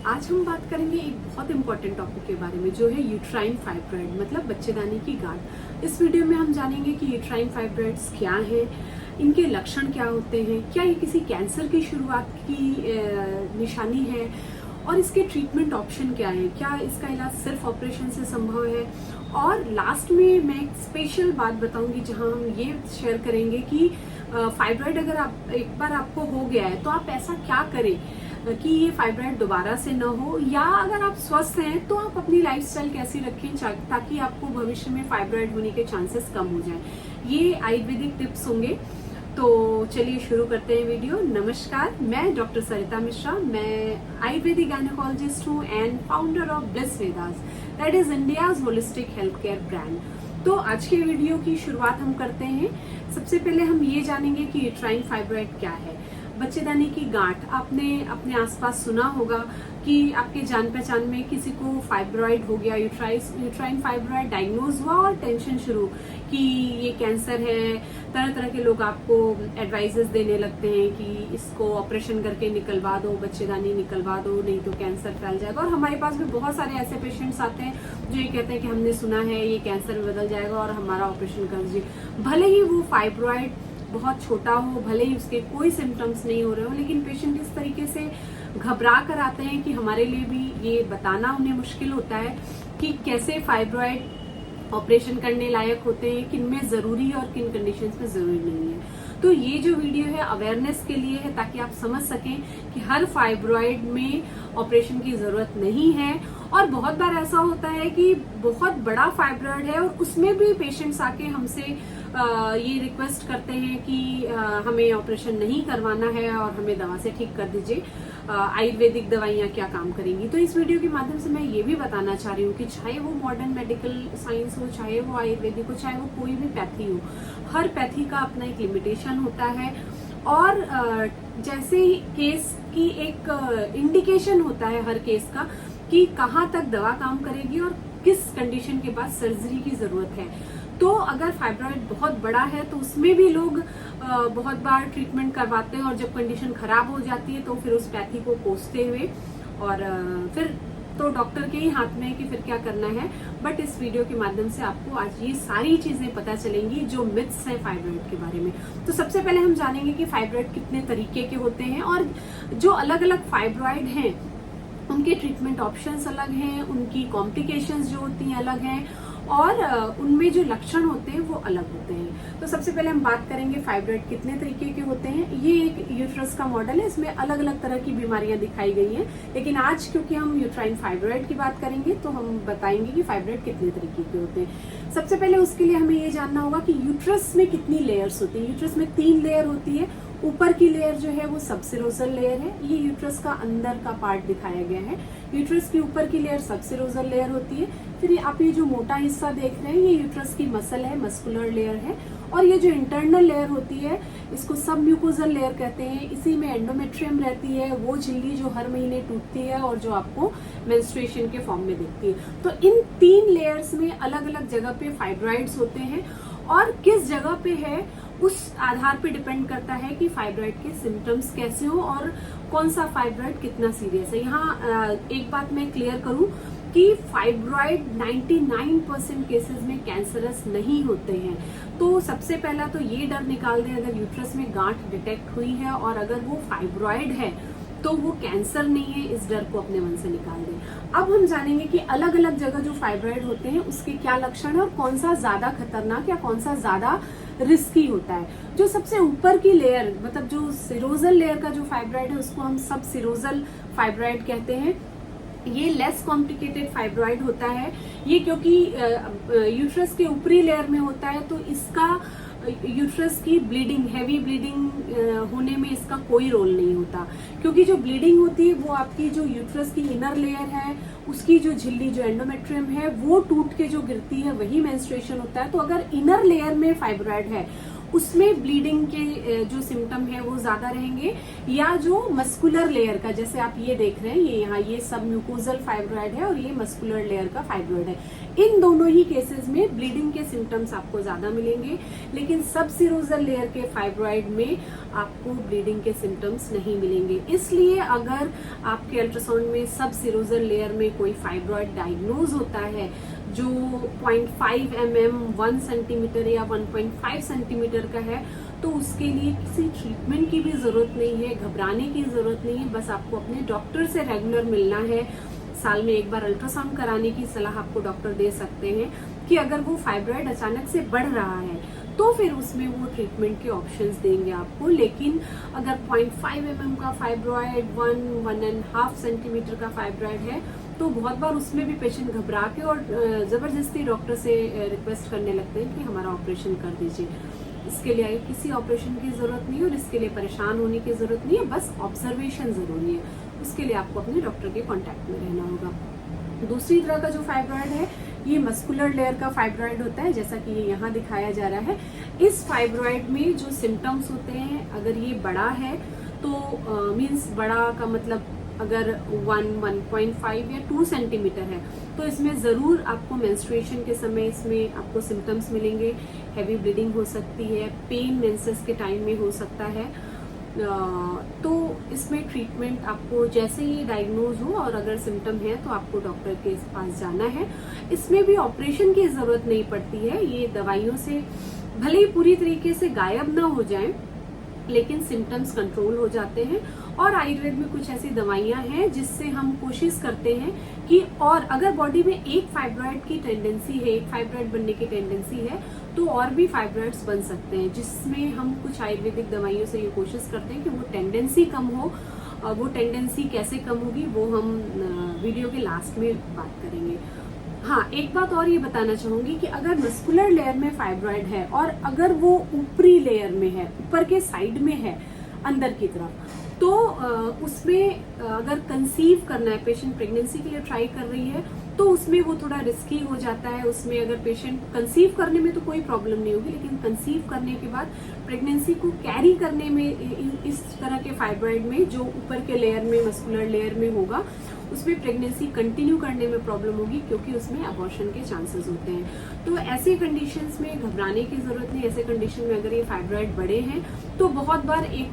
आज हम बात करेंगे एक बहुत इंपॉर्टेंट टॉपिक के बारे में, जो है यूट्राइन फाइब्रॉइड, मतलब बच्चेदानी की गांठ। इस वीडियो में हम जानेंगे कि यूट्राइन फाइब्रॉइड्स क्या है, इनके लक्षण क्या होते हैं, क्या ये किसी कैंसर की शुरुआत की निशानी है, और इसके ट्रीटमेंट ऑप्शन क्या है, क्या इसका इलाज सिर्फ ऑपरेशन से संभव है। और लास्ट में मैं एक स्पेशल बात बताऊंगी जहां हम ये शेयर करेंगे कि फाइब्रॉइड अगर आप एक बार आपको हो गया है तो आप ऐसा क्या करें कि ये फाइब्रॉइड दोबारा से न हो, या अगर आप स्वस्थ हैं तो आप अपनी लाइफस्टाइल कैसी रखें ताकि आपको भविष्य में फाइब्रॉइड होने के चांसेस कम हो जाएं। ये आयुर्वेदिक टिप्स होंगे। तो चलिए शुरू करते हैं वीडियो। नमस्कार, मैं डॉक्टर सरिता मिश्रा, मैं आयुर्वेदिक गायनेकोलॉजिस्ट हूँ and founder of bliss Vedas, that is India's holistic health care brand. तो आज के वीडियो की शुरुआत हम करते हैं। सबसे पहले हम ये जानेंगे कि यूट्राइन फाइब्रॉइड क्या है। बच्चेदानी की गांठ, आपने अपने आसपास सुना होगा कि आपके जान पहचान में किसी को फाइब्रॉइड हो गया, यूट्राइन फाइब्रॉइड डायग्नोज हुआ और टेंशन शुरू कि ये कैंसर है। तरह तरह के लोग आपको एडवाइजेस देने लगते हैं कि इसको ऑपरेशन करके निकलवा दो, बच्चेदानी निकलवा दो, नहीं तो कैंसर फैल जाएगा। और हमारे पास भी बहुत सारे ऐसे पेशेंट्स आते हैं जो ये कहते हैं कि हमने सुना है ये कैंसर में बदल जाएगा और हमारा ऑपरेशन कर दीजिए। भले ही वो फाइब्रॉइड बहुत छोटा हो, भले ही उसके कोई सिम्टम्स नहीं हो रहे हो, लेकिन पेशेंट इस तरीके से घबरा कर आते हैं कि हमारे लिए भी ये बताना उन्हें मुश्किल होता है कि कैसे फाइब्रॉइड ऑपरेशन करने लायक होते हैं, किन में जरूरी है और किन कंडीशंस में जरूरी नहीं है। तो ये जो वीडियो है अवेयरनेस के लिए है, ताकि आप समझ सकें कि हर फाइब्रॉइड में ऑपरेशन की जरूरत नहीं है। और बहुत बार ऐसा होता है कि बहुत बड़ा फाइब्रॉइड है और उसमें भी पेशेंट्स आके हमसे ये रिक्वेस्ट करते हैं कि हमें ऑपरेशन नहीं करवाना है और हमें दवा से ठीक कर दीजिए, आयुर्वेदिक दवाइयाँ क्या काम करेंगी। तो इस वीडियो के माध्यम से मैं ये भी बताना चाह रही हूँ कि चाहे वो मॉडर्न मेडिकल साइंस हो, चाहे वो आयुर्वेदिक हो, चाहे वो कोई भी पैथी हो, हर पैथी का अपना एक लिमिटेशन होता है। और जैसे ही केस की एक इंडिकेशन होता है हर केस का कि कहाँ तक दवा काम करेगी और किस कंडीशन के बाद सर्जरी की जरूरत है। तो अगर फाइब्रॉइड बहुत बड़ा है तो उसमें भी लोग बहुत बार ट्रीटमेंट करवाते हैं और जब कंडीशन खराब हो जाती है तो फिर उस पैथी को कोसते हुए और फिर तो डॉक्टर के ही हाथ में है कि फिर क्या करना है। बट इस वीडियो के माध्यम से आपको आज ये सारी चीजें पता चलेंगी जो मिथ्स है फाइब्रॉइड के बारे में। तो सबसे पहले हम जानेंगे कि फाइब्रॉइड कितने तरीके के होते हैं और जो अलग अलग फाइब्रॉइड हैं उनके ट्रीटमेंट ऑप्शंस अलग हैं, उनकी कॉम्प्लिकेशंस जो होती हैं अलग हैं, और उनमें जो लक्षण होते हैं वो अलग होते हैं। तो सबसे पहले हम बात करेंगे फाइब्रॉइड कितने तरीके के होते हैं। ये एक यूट्रस का मॉडल है, इसमें अलग अलग तरह की बीमारियां दिखाई गई हैं, लेकिन आज क्योंकि हम यूट्राइन फाइब्रॉइड की बात करेंगे तो हम बताएंगे कि फाइब्रॉइड कितने तरीके के होते हैं। सबसे पहले उसके लिए हमें ये जानना होगा कि यूट्रस में कितनी लेयर्स होती है। यूट्रस में 3 लेयर होती है। ऊपर की लेयर जो है वो सबसिरोजल लेयर है, ये यूट्रस का अंदर का पार्ट दिखाया गया है। यूट्रस की ऊपर की लेयर सबसिरोजल लेयर होती है। फिर आप ये जो मोटा हिस्सा देख रहे हैं ये यूट्रस की मसल है, मस्कुलर लेयर है। और ये जो इंटरनल लेयर होती है इसको सब म्यूकोजल लेयर कहते हैं। इसी में एंडोमेट्रियम रहती है, वो झिल्ली जो हर महीने टूटती है और जो आपको मेंस्ट्रुएशन के फॉर्म में दिखती है। तो इन 3 लेयर्स में अलग अलग जगह पे फाइब्रॉइड्स होते हैं और किस जगह पे है उस आधार पे डिपेंड करता है कि फाइब्रॉइड के सिम्टम्स कैसे हो और कौन सा फाइब्रॉइड कितना सीरियस है। यहाँ एक बात मैं क्लियर करूं कि फाइब्रॉइड 99% केसेस में कैंसरस नहीं होते हैं। तो सबसे पहला तो ये डर निकाल दें, अगर यूट्रस में गांठ डिटेक्ट हुई है और अगर वो फाइब्रॉइड है तो वो कैंसर नहीं है, इस डर को अपने मन से निकाल दें। अब हम जानेंगे कि अलग अलग जगह जो फाइब्रॉइड होते हैं उसके क्या लक्षण है और कौन सा ज्यादा खतरनाक या कौन सा ज्यादा रिस्की होता है। जो सबसे ऊपर की लेयर, मतलब जो सिरोजल लेयर का जो फाइब्रॉइड है उसको हम सब सिरोजल फाइब्रॉइड कहते हैं। ये लेस कॉम्प्लिकेटेड फाइब्रॉइड होता है। ये क्योंकि यूट्रस के ऊपरी लेयर में होता है तो इसका यूट्रस की ब्लीडिंग, हैवी ब्लीडिंग होने में इसका कोई रोल नहीं होता, क्योंकि जो ब्लीडिंग होती है वो आपकी जो यूट्रस की इनर लेयर है उसकी जो झिल्ली, जो एंडोमेट्रियम है, वो टूट के जो गिरती है वही मेंस्ट्रुएशन होता है। तो अगर इनर लेयर में फाइब्रॉइड है उसमें ब्लीडिंग के जो सिम्टम है वो ज्यादा रहेंगे, या जो मस्कुलर लेयर का, जैसे आप ये देख रहे हैं, ये यहाँ ये सब म्यूकोजल फाइब्रॉइड है और ये मस्कुलर लेयर का फाइब्रॉइड है, इन दोनों ही केसेस में ब्लीडिंग के सिम्टम्स आपको ज्यादा मिलेंगे। लेकिन सब सिरोजल लेयर के फाइब्रॉइड में आपको ब्लीडिंग के सिम्टम्स नहीं मिलेंगे। इसलिए अगर आपके अल्ट्रासाउंड में सब सिरोजल लेयर में कोई फाइब्रॉइड डायग्नोज होता है जो 0.5 mm, 1 सेंटीमीटर या 1.5 सेंटीमीटर का है, तो उसके लिए किसी ट्रीटमेंट की भी जरूरत नहीं है, घबराने की जरूरत नहीं है। बस आपको अपने डॉक्टर से रेगुलर मिलना है। साल में एक बार अल्ट्रासाउंड कराने की सलाह आपको डॉक्टर दे सकते हैं कि अगर वो फाइब्रॉइड अचानक से बढ़ रहा है तो फिर उसमें वो ट्रीटमेंट के ऑप्शंस देंगे आपको। लेकिन अगर 0.5 mm का फाइब्रॉइड, 1.5 सेंटीमीटर का फाइब्रॉइड है, तो बहुत बार उसमें भी पेशेंट घबरा के और जबरदस्ती डॉक्टर से रिक्वेस्ट करने लगते हैं कि हमारा ऑपरेशन कर दीजिए। इसके लिए किसी ऑपरेशन की जरूरत नहीं है और इसके लिए परेशान होने की जरूरत नहीं है, बस ऑब्जर्वेशन जरूरी है। उसके लिए आपको अपने डॉक्टर के कांटेक्ट में रहना होगा। दूसरी तरह का जो फाइब्रॉइड है, ये मस्कुलर लेयर का फाइब्रॉइड होता है, जैसा कि ये यहाँ दिखाया जा रहा है। इस फाइब्रॉइड में जो सिम्टम्स होते हैं, अगर ये बड़ा है तो मीन्स बड़ा का मतलब अगर 1.5 या 2 सेंटीमीटर है, तो इसमें जरूर आपको मेंस्ट्रुएशन के समय इसमें आपको सिम्टम्स मिलेंगे। हैवी ब्लीडिंग हो सकती है, पेन मेंसेस के टाइम में हो सकता है। तो इसमें ट्रीटमेंट आपको जैसे ही डायग्नोज हो और अगर सिम्टम है तो आपको डॉक्टर के पास जाना है। इसमें भी ऑपरेशन की जरूरत नहीं पड़ती है। ये दवाइयों से भले ही पूरी तरीके से गायब ना हो जाए, लेकिन सिम्टम्स कंट्रोल हो जाते हैं। और आयुर्वेद में कुछ ऐसी दवाइयां हैं जिससे हम कोशिश करते हैं कि, और अगर बॉडी में एक फाइब्रॉइड की टेंडेंसी है, एक फाइब्रॉइड बनने की टेंडेंसी है, तो और भी फाइब्रॉइड्स बन सकते हैं, जिसमें हम कुछ आयुर्वेदिक दवाइयों से ये कोशिश करते हैं कि वो टेंडेंसी कम हो। वो टेंडेंसी कैसे कम होगी वो हम वीडियो के लास्ट में बात करेंगे। हाँ, एक बात और ये बताना चाहूंगी कि अगर मस्कुलर लेयर में फाइब्रॉइड है और अगर वो ऊपरी लेयर में है, ऊपर के साइड में है अंदर की तरफ, तो उसमें अगर कंसीव करना है, पेशेंट प्रेगनेंसी के लिए ट्राई कर रही है, तो उसमें वो थोड़ा रिस्की हो जाता है। उसमें अगर पेशेंट कंसीव करने में तो कोई प्रॉब्लम नहीं होगी, लेकिन कंसीव करने के बाद प्रेगनेंसी को कैरी करने में इस तरह के फाइब्रॉइड में जो ऊपर के लेयर में, मस्कुलर लेयर में होगा, उसमें प्रेगनेंसी कंटिन्यू करने में प्रॉब्लम होगी, क्योंकि उसमें अबॉर्शन के चांसेस होते हैं। तो ऐसे कंडीशंस में घबराने की जरूरत नहीं। ऐसे कंडीशन में अगर ये फाइब्रॉइड बड़े हैं तो बहुत बार एक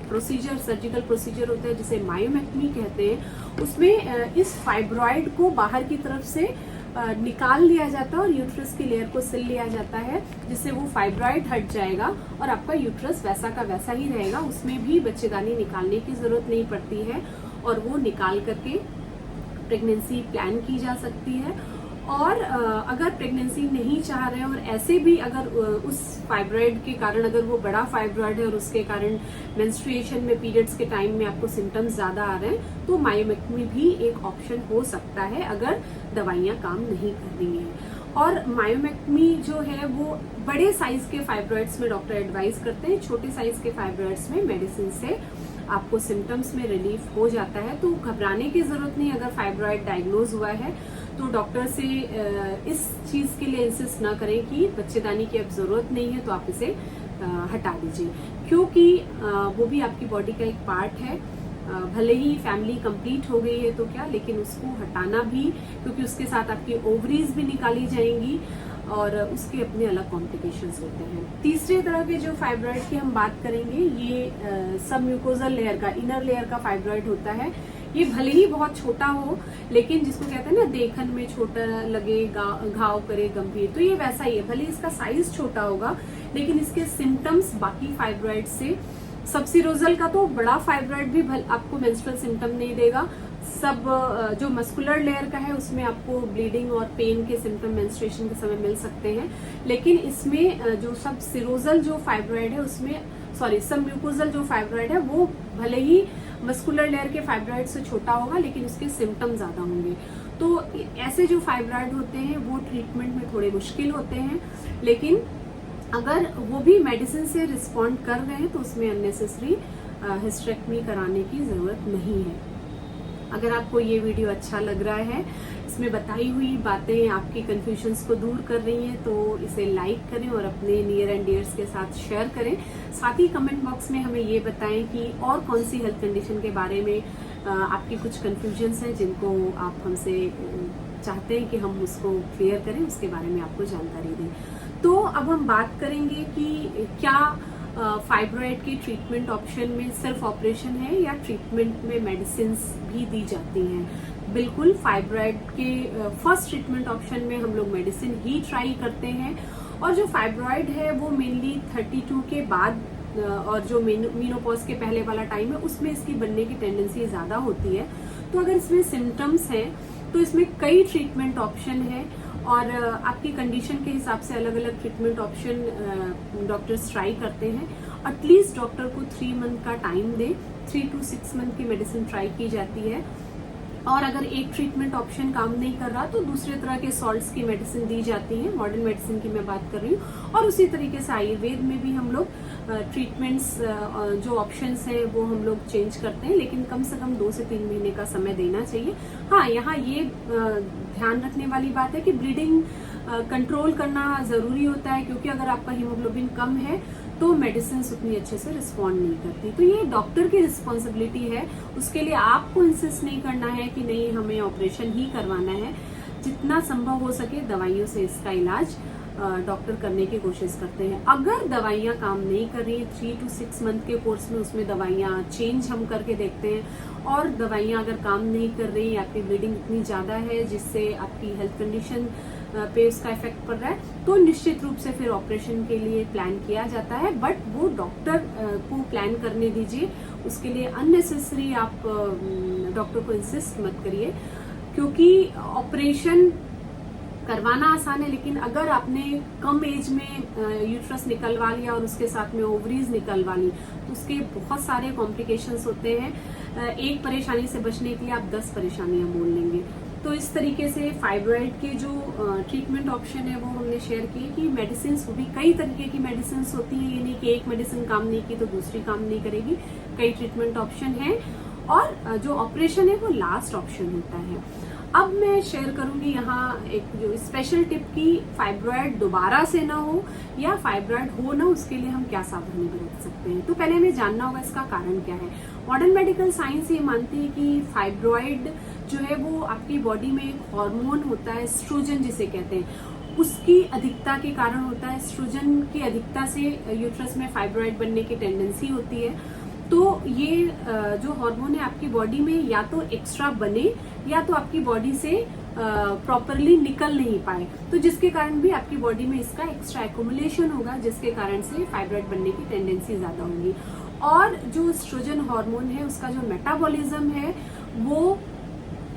प्रोसीजर, सर्जिकल प्रोसीजर होता है जिसे मायोमेक्टमी कहते हैं। उसमें इस फाइब्रॉइड को बाहर की तरफ से निकाल लिया जाता है और यूट्रस की लेयर को सिल लिया जाता है, जिससे वो फाइब्रॉइड हट जाएगा और आपका यूट्रस वैसा का वैसा ही रहेगा। उसमें भी बच्चेदानी निकालने की जरूरत नहीं पड़ती है और वो निकाल करके प्रेगनेंसी प्लान की जा सकती है। और अगर प्रेगनेंसी नहीं चाह रहे हैं और ऐसे भी अगर उस फाइब्रॉइड के कारण, अगर वो बड़ा फाइब्रॉइड है और उसके कारण मेंस्ट्रुएशन में, पीरियड्स के टाइम में आपको सिम्टम्स ज्यादा आ रहे हैं, तो मायोमेक्टमी भी एक ऑप्शन हो सकता है अगर दवाइयां काम नहीं कर रही हैं। और मायोमेक्टमी जो है वो बड़े साइज के फाइब्रॉइड्स में डॉक्टर एडवाइज करते हैं। छोटे साइज के फाइब्रॉइड्स में मेडिसिन से आपको सिम्टम्स में रिलीफ हो जाता है, तो घबराने की जरूरत नहीं। अगर फाइब्रॉइड डायग्नोज हुआ है तो डॉक्टर से इस चीज के लिए इंसिस्ट ना करें कि बच्चेदानी की अब जरूरत नहीं है तो आप इसे हटा दीजिए, क्योंकि वो भी आपकी बॉडी का एक पार्ट है। भले ही फैमिली कंप्लीट हो गई है तो क्या, लेकिन उसको हटाना भी, क्योंकि उसके साथ आपकी ओवरीज भी निकाली जाएंगी और उसके अपने अलग कॉम्प्लिकेशंस होते हैं। तीसरे तरह के जो फाइब्रॉइड की हम बात करेंगे, ये सब म्यूकोजल लेयर का, इनर लेयर का फाइब्रॉइड होता है। ये भले ही बहुत छोटा हो, लेकिन जिसको कहते हैं ना देखन में छोटा लगे घाव करे गंभीर, तो ये वैसा ही है। भले इसका साइज छोटा होगा, लेकिन इसके सिम्टम्स बाकी फाइब्रॉइड से, सबसिरोजल का तो बड़ा फाइब्रॉइड भी आपको मेंस्ट्रुअल सिम्टम नहीं देगा। सब जो मस्कुलर लेयर का है उसमें आपको ब्लीडिंग और पेन के सिम्टम मेंस्ट्रुएशन के समय मिल सकते हैं, लेकिन इसमें जो सब सिरोजल जो फाइब्रॉइड है उसमें, सॉरी, सब म्यूकोजल जो फाइब्रॉइड है वो भले ही मस्कुलर लेयर के फाइब्रॉइड से छोटा होगा, लेकिन उसके सिम्टम ज्यादा होंगे। तो ऐसे जो फाइब्रॉइड होते हैं वो ट्रीटमेंट में थोड़े मुश्किल होते हैं, लेकिन अगर वो भी मेडिसिन से रिस्पॉन्ड कर रहे हैं तो उसमें अननेसेसरी हिस्टेरेक्टमी कराने की जरूरत नहीं है। अगर आपको ये वीडियो अच्छा लग रहा है, इसमें बताई हुई बातें आपकी कंफ्यूजन्स को दूर कर रही हैं, तो इसे लाइक करें और अपने नियर एंड डियर्स के साथ शेयर करें। साथ ही कमेंट बॉक्स में हमें ये बताएं कि और कौन सी हेल्थ कंडीशन के बारे में आपकी कुछ कंफ्यूजन्स हैं जिनको आप हमसे चाहते हैं कि हम उसको क्लियर करें, उसके बारे में आपको जानकारी दें। तो अब हम बात करेंगे कि क्या फाइब्रॉइड के ट्रीटमेंट ऑप्शन में सिर्फ ऑपरेशन है या ट्रीटमेंट में मेडिसिन भी दी जाती हैं। बिल्कुल, फाइब्रॉइड के फर्स्ट ट्रीटमेंट ऑप्शन में हम लोग मेडिसिन ही ट्राई करते हैं, और जो फाइब्रॉइड है वो मेनली 32 के बाद और जो मीनोपॉज के पहले वाला टाइम है उसमें इसकी बनने की टेंडेंसी ज्यादा होती है। तो अगर इसमें सिम्टम्स हैं तो इसमें कई ट्रीटमेंट ऑप्शन है, और आपकी कंडीशन के हिसाब से अलग अलग ट्रीटमेंट ऑप्शन डॉक्टर्स ट्राई करते हैं। एटलीस्ट डॉक्टर को 3 मंथ का टाइम दे, 3 to 6 मंथ की मेडिसिन ट्राई की जाती है, और अगर एक ट्रीटमेंट ऑप्शन काम नहीं कर रहा तो दूसरे तरह के सॉल्ट्स की मेडिसिन दी जाती है। मॉडर्न मेडिसिन की मैं बात कर रही हूँ। और उसी तरीके से आयुर्वेद में भी हम लोग ट्रीटमेंट्स जो ऑप्शंस हैं वो हम लोग चेंज करते हैं, लेकिन कम से कम 2 से 3 महीने का समय देना चाहिए। हाँ, यहाँ ये ध्यान रखने वाली बात है कि ब्लीडिंग कंट्रोल करना जरूरी होता है, क्योंकि अगर आपका हीमोग्लोबिन कम है तो मेडिसिन उतनी अच्छे से रिस्पॉन्ड नहीं करती। तो ये डॉक्टर की रिस्पॉन्सिबिलिटी है, उसके लिए आपको इंसिस्ट नहीं करना है कि नहीं हमें ऑपरेशन ही करवाना है। जितना संभव हो सके दवाइयों से इसका इलाज डॉक्टर करने की कोशिश करते हैं। अगर दवाइयाँ काम नहीं कर रही, 3 to 6 मंथ के कोर्स में उसमें दवाइयाँ चेंज हम करके देखते हैं, और दवाइयाँ अगर काम नहीं कर रही, आपकी ब्लीडिंग इतनी ज्यादा है जिससे आपकी हेल्थ कंडीशन पे उसका इफेक्ट पड़ रहा है, तो निश्चित रूप से फिर ऑपरेशन के लिए प्लान किया जाता है। बट वो डॉक्टर को प्लान करने दीजिए, उसके लिए अननेसेसरी आप डॉक्टर को इंसिस्ट मत करिए, क्योंकि ऑपरेशन करवाना आसान है, लेकिन अगर आपने कम एज में यूट्रस निकलवा लिया और उसके साथ में ओवरीज निकलवा ली तो उसके बहुत सारे कॉम्प्लिकेशंस होते हैं। एक परेशानी से बचने के लिए आप 10 परेशानियां बोल लेंगे। तो इस तरीके से फाइब्रॉइड के जो ट्रीटमेंट ऑप्शन है वो हमने शेयर किए कि मेडिसिन भी कई तरीके की मेडिसिन होती है। ये नहीं कि एक मेडिसिन काम नहीं की तो दूसरी काम नहीं करेगी, कई ट्रीटमेंट ऑप्शन है, और जो ऑपरेशन है वो लास्ट ऑप्शन होता है। अब मैं शेयर करूंगी यहाँ एक जो स्पेशल टिप की फाइब्रॉइड दोबारा से ना हो या फाइब्रॉइड हो ना, उसके लिए हम क्या सावधानी बरत सकते हैं। तो पहले हमें जानना होगा इसका कारण क्या है। मॉडर्न मेडिकल साइंस ये मानती है कि फाइब्रॉइड जो है वो आपकी बॉडी में एक हार्मोन होता है, एस्ट्रोजन जिसे कहते हैं, उसकी अधिकता के कारण होता है। एस्ट्रोजन की अधिकता से यूट्रस में फाइब्रॉइड बनने की टेंडेंसी होती है। तो ये जो हार्मोन है आपकी बॉडी में या तो एक्स्ट्रा बने या तो आपकी बॉडी से प्रॉपरली निकल नहीं पाए, तो जिसके कारण भी आपकी बॉडी में इसका एक्स्ट्रा एक्युमुलेशन होगा, जिसके कारण से फाइब्रॉइड बनने की टेंडेंसी ज्यादा होगी। और जो एस्ट्रोजन हार्मोन है उसका जो मेटाबॉलिज्म है वो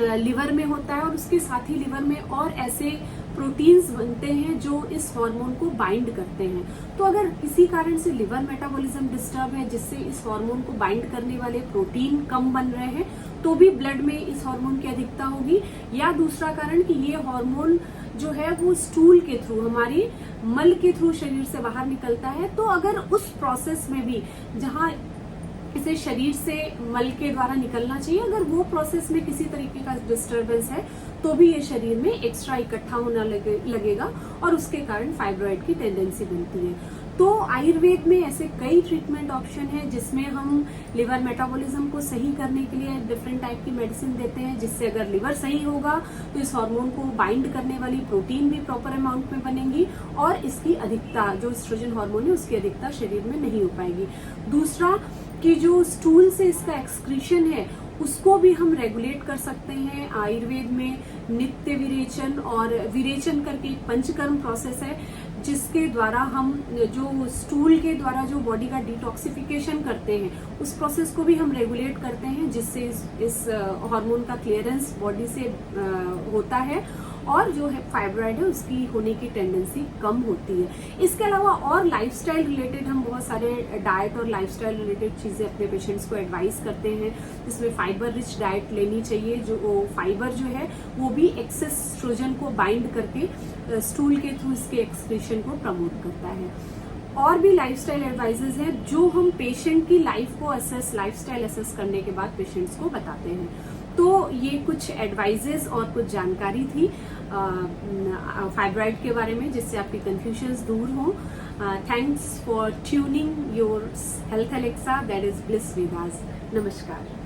लिवर में होता है, और उसके साथ ही लिवर में और ऐसे प्रोटीन्स बनते हैं जो इस हार्मोन को बाइंड करते हैं। तो अगर किसी कारण से लिवर मेटाबॉलिज्म डिस्टर्ब है जिससे इस हार्मोन को बाइंड करने वाले प्रोटीन कम बन रहे हैं, तो भी ब्लड में इस हार्मोन की अधिकता होगी। या दूसरा कारण कि ये हार्मोन जो है वो स्टूल के थ्रू, हमारी मल के थ्रू शरीर से बाहर निकलता है। तो अगर उस प्रोसेस में भी जहाँ इसे शरीर से मल के द्वारा निकलना चाहिए, अगर वो प्रोसेस में किसी तरीके का डिस्टरबेंस है तो भी ये शरीर में एक्स्ट्रा इकट्ठा होना लगेगा और उसके कारण फाइब्रॉइड की टेंडेंसी बनती है। तो आयुर्वेद में ऐसे कई ट्रीटमेंट ऑप्शन है जिसमें हम लिवर मेटाबॉलिज्म को सही करने के लिए डिफरेंट टाइप की मेडिसिन देते हैं, जिससे अगर लिवर सही होगा तो इस हार्मोन को बाइंड करने वाली प्रोटीन भी प्रॉपर अमाउंट में बनेंगी और इसकी अधिकता, जो एस्ट्रोजन हार्मोन है उसकी अधिकता शरीर में नहीं हो पाएगी। दूसरा कि जो स्टूल से इसका एक्सक्रीशन है उसको भी हम रेगुलेट कर सकते हैं। आयुर्वेद में नित्य विरेचन और विरेचन करके एक पंचकर्म प्रोसेस है जिसके द्वारा हम जो स्टूल के द्वारा जो बॉडी का डिटॉक्सिफिकेशन करते हैं उस प्रोसेस को भी हम रेगुलेट करते हैं, जिससे इस हार्मोन का क्लियरेंस बॉडी से होता है और जो है फाइब्रॉइड है उसकी होने की टेंडेंसी कम होती है। इसके अलावा और लाइफस्टाइल रिलेटेड हम बहुत सारे डाइट और लाइफस्टाइल रिलेटेड चीजें अपने पेशेंट्स को एडवाइस करते हैं, जिसमें फाइबर रिच डाइट लेनी चाहिए। जो फाइबर जो है वो भी एक्सेस एस्ट्रोजन को बाइंड करके स्टूल के थ्रू इसके एक्सक्रीशन को प्रमोट करता है। और भी लाइफस्टाइल एडवाइजेज हैं जो हम पेशेंट की लाइफ को लाइफस्टाइल असेस करने के बाद पेशेंट्स को बताते हैं। तो ये कुछ एडवाइजेस और कुछ जानकारी थी फाइब्रॉइड के बारे में, जिससे आपकी कंफ्यूजन्स दूर हो। Thanks for tuning your health Alexa, that is bliss Vedas. नमस्कार।